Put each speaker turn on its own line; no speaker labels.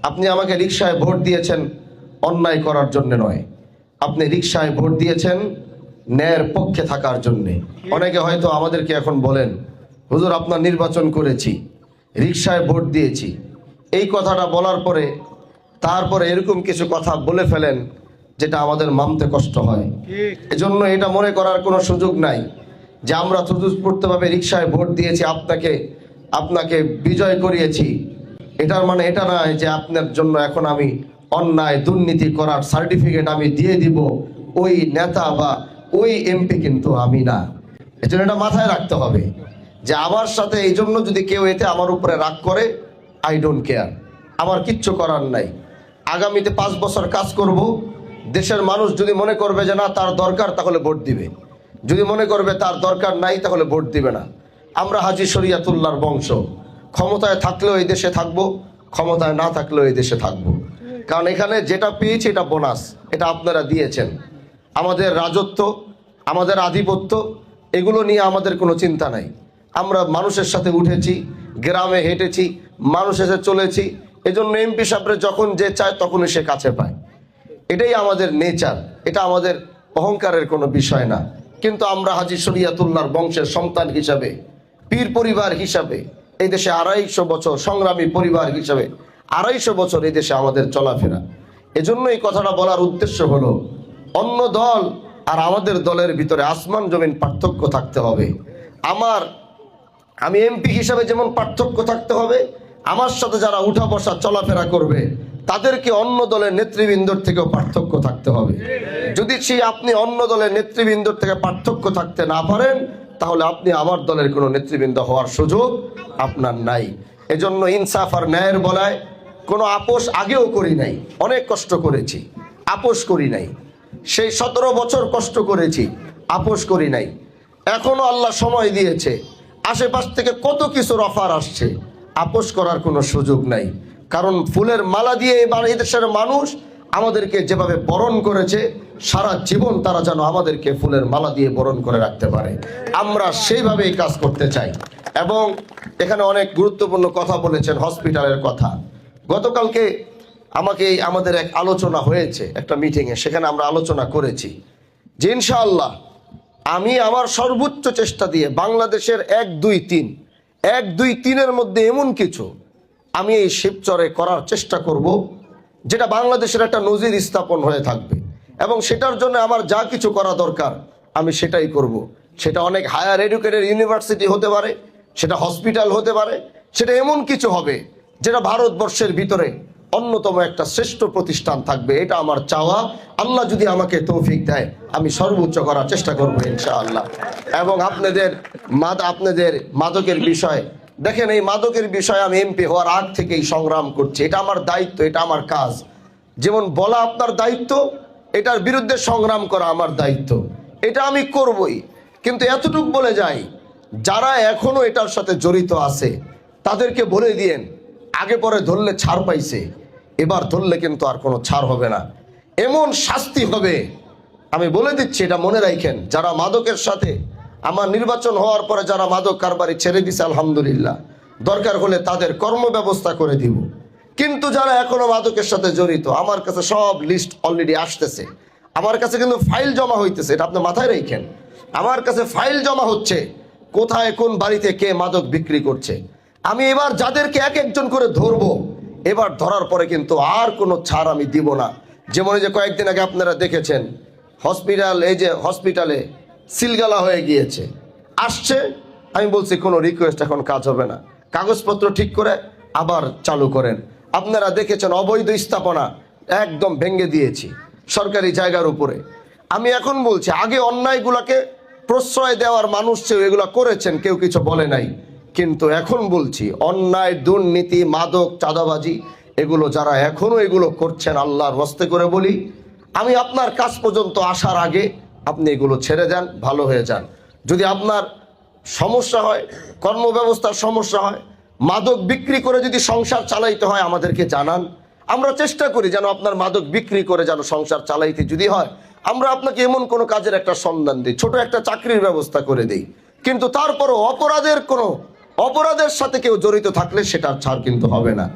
আপনি আমাকে রিকশায় ভোট দিয়েছেন অন্যায় করার জন্য নয়, আপনি রিকশায় ভোট দিয়েছেন ন্যায়ের পক্ষে থাকার জন্যে। অনেকে হয়তো আমাদেরকে এখন বলেন, হুজুর আপনার নির্বাচন করেছি, রিকশায় ভোট দিয়েছি, এই কথাটা বলার পরে তারপরে এরকম কিছু কথা বলে ফেলেন যেটা আমাদের মানতে কষ্ট হয়। এজন্য এটা মনে করার কোনো সুযোগ নাই যে আমরা স্বতঃস্ফূর্তভাবে রিকশায় ভোট দিয়েছি, আপনাকে বিজয় করিয়েছি। এটার মানে এটা নয় যে আপনার জন্য এখন আমি অন্যায় দুর্নীতি করার সার্টিফিকেট আমি দিয়ে দিব ওই নেতা বা ওই এমপি, কিন্তু আমি না। এজন্য এটা মাথায় রাখতে হবে যে আমার সাথে এই জন্য যদি কেউ এতে আমার উপরে রাগ করে, আই ডোন্ট কেয়ার, আমার কিচ্ছু করার নাই। আগামীতে 5 বছর কাজ করব, দেশের মানুষ যদি মনে করবে যে না তার দরকার, তাহলে ভোট দিবে। যদি মনে করবে তার দরকার নাই, তাহলে ভোট দিবে না। আমরা হাজী শরিয়াতুল্লাহর বংশ, ক্ষমতায় থাকলেও এই দেশে থাকবো, ক্ষমতায় না থাকলেও এই দেশে থাকবো। কারণ এখানে যেটা পেয়েছি এটা বোনাস, এটা আপনারা দিয়েছেন। আমাদের রাজত্ব, আমাদের আধিপত্য, এগুলো নিয়ে আমাদের কোনো চিন্তা নাই। আমরা মানুষের সাথে উঠেছি, গ্রামে হেঁটেছি, মানুষের সাথে চলেছি। এজন্য এমপি সাহেবরা যখন যে চায় তখনই সে কাছে পায়। এটাই আমাদের নেচার, এটা আমাদের অহংকারের কোনো বিষয় না। কিন্তু আমরা হাজী শরিয়াতুল্লাহর বংশের সন্তান হিসাবে, পীর পরিবার হিসাবে, এই দেশে 250 বছর সংগ্রামী পরিবার হিসাবে 250 বছর এই দেশে আমাদের চলাফেরা। এজন্য এই কথাটা বলার উদ্দেশ্য হলো, অন্য দল আর আমাদের দলের ভিতরে আসমান জমিন পার্থক্য থাকতে হবে। আমি এমপি হিসাবে যেমন পার্থক্য থাকতে হবে, আমার সাথে যারা উঠা বসা চলাফেরা করবে তাদেরকে অন্য দলের নেতৃবৃন্দর থেকেও পার্থক্য থাকতে হবে। যদি আপনি অন্য দলের নেতৃবৃন্দর থেকে পার্থক্য থাকতে না পারেন, তাহলে আপনি আমার দলের কোনো নেতৃবৃন্দ হওয়ার সুযোগ আপনার নাই। এজন্য ইনসাফ আর ন্যায়ের বলায় কোনো আপোষ আগেও করি নাই, অনেক কষ্ট করেছি, আপোষ করি নাই। সেই 17 বছর কষ্ট করেছি, আপোষ করি নাই। এখনো আল্লাহ সময় দিয়েছে, আশেপাশ থেকে কত কিছুর অফার আসছে, আপোষ করার কোনো সুযোগ নাই। কারণ ফুলের মালা দিয়ে এবার এই দেশের মানুষ আমাদেরকে যেভাবে বরণ করেছে, সারা জীবন তারা যেন আমাদেরকে ফুলের মালা দিয়ে বরণ করে রাখতে পারে, আমরা সেইভাবেই কাজ করতে চাই। এবং এখানে অনেক গুরুত্বপূর্ণ কথা বলেছেন, হসপিটালের কথা। গতকালকে আমাদের এক আলোচনা হয়েছে একটা মিটিংয়ে, সেখানে আমরা আলোচনা করেছি যে ইনশাআল্লাহ আমি আমার সর্বোচ্চ চেষ্টা দিয়ে বাংলাদেশের 1-2-3 মধ্যে এমন কিছু আমি এই শিবচরে করার চেষ্টা করব যেটা বাংলাদেশের একটা নজির স্থাপন হয়ে থাকবে। এবং সেটার জন্য আমার যা কিছু করা দরকার আমি সেটাই করব। সেটা অনেক হায়ার এডুকেটেড ইউনিভার্সিটি হতে পারে, সেটা হসপিটাল হতে পারে, সেটা এমন কিছু হবে যেটা ভারতবর্ষের ভিতরে অন্যতম একটা শ্রেষ্ঠ প্রতিষ্ঠান থাকবে। এটা আমার চাওয়া। আল্লাহ যদি আমাকে তৌফিক দেয়, আমি সর্বোচ্চ করার চেষ্টা করবো ইনশাআল্লাহ। এবং আপনাদের মাদকের বিষয় দেখেন, এই মাদকের বিষয়ে আমি এমপি হওয়ার আগ থেকেই সংগ্রাম করছি। এটা আমার দায়িত্ব, এটা আমার কাজ। যেমন বলা আপনার দায়িত্ব, এটার বিরুদ্ধে সংগ্রাম করা আমার দায়িত্ব, এটা আমি করবই। কিন্তু এতটুকু বলে যাই, যারা এখনো এটার সাথে জড়িত আছে তাদেরকে বলে দিয়েন, আগে পরে ধরলে ছাড় পাইছে, এবার ধরলে কিন্তু আর কোনো ছাড় হবে না, এমন শাস্তি হবে। আমি বলে দিচ্ছি, এটা মনে রাখেন। যারা মাদকের সাথে, আমার নির্বাচন হওয়ার পরে যারা মাদক কারবারি ছেড়ে দিছে আলহামদুলিল্লাহ, দরকার হলে তাদের কর্ম ব্যবস্থা করে দিব। কিন্তু যারা এখনো মাদকের সাথে জড়িত, আমার কাছে সব লিস্ট অলরেডি আসতেছে, আমার কাছে কিন্তু ফাইল জমা হইতেছে। এটা আপনি মাথায় রাখেন, আমার কাছে ফাইল জমা হচ্ছে কোথায় কোন বাড়িতে কে মাদক বিক্রি করছে। আমি এবার যাদেরকে এক একজন করে ধরবো, এবার ধরার পরে কিন্তু আর কোনো ছাড় আমি দিব না। যেমন এই যে কয়েকদিন আগে আপনারা দেখেছেন হসপিটালে সিলগালা হয়ে গিয়েছে, আসছে, আমি বলছি কোনো রিকোয়েস্ট এখন কাজ হবে না, কাগজপত্র ঠিক করে আবার চালু করেন। আপনারা দেখেছেন অবৈধ স্থাপনা একদম ভেঙে দিয়েছি সরকারি জায়গার উপরে। আমি এখন বলছি, আগে অন্যায়গুলোকে প্রশ্রয় দেওয়ার মানুষ চেয়ে এগুলো করেছেন, কেউ কিছু বলে নাই। কিন্তু এখন বলছি, অন্যায় দুর্নীতি মাদক চাঁদাবাজি এগুলো যারা এখনো এগুলো করছেন, আল্লাহর হস্তে করে বলি, আমি আপনার কাছ পর্যন্ত আসার আগে আপনি এগুলো ছেড়ে দেন, ভালো হয়ে যান। যদি আপনার সমস্যা হয়, কর্মব্যবস্থার সমস্যা হয়, মাদক বিক্রি করে যদি সংসার চালাইতে হয় আমাদেরকে জানান। আমরা চেষ্টা করি যেন আপনার মাদক বিক্রি করে যেন সংসার চালাইতে যদি হয়, আমরা আপনাকে এমন কোনো কাজের একটা সন্ধান দিই, ছোট একটা চাকরির ব্যবস্থা করে দিই। কিন্তু তারপরও অপরাধের সাথে কেউ জড়িত থাকলে সেটার ছাড় কিন্তু হবে না।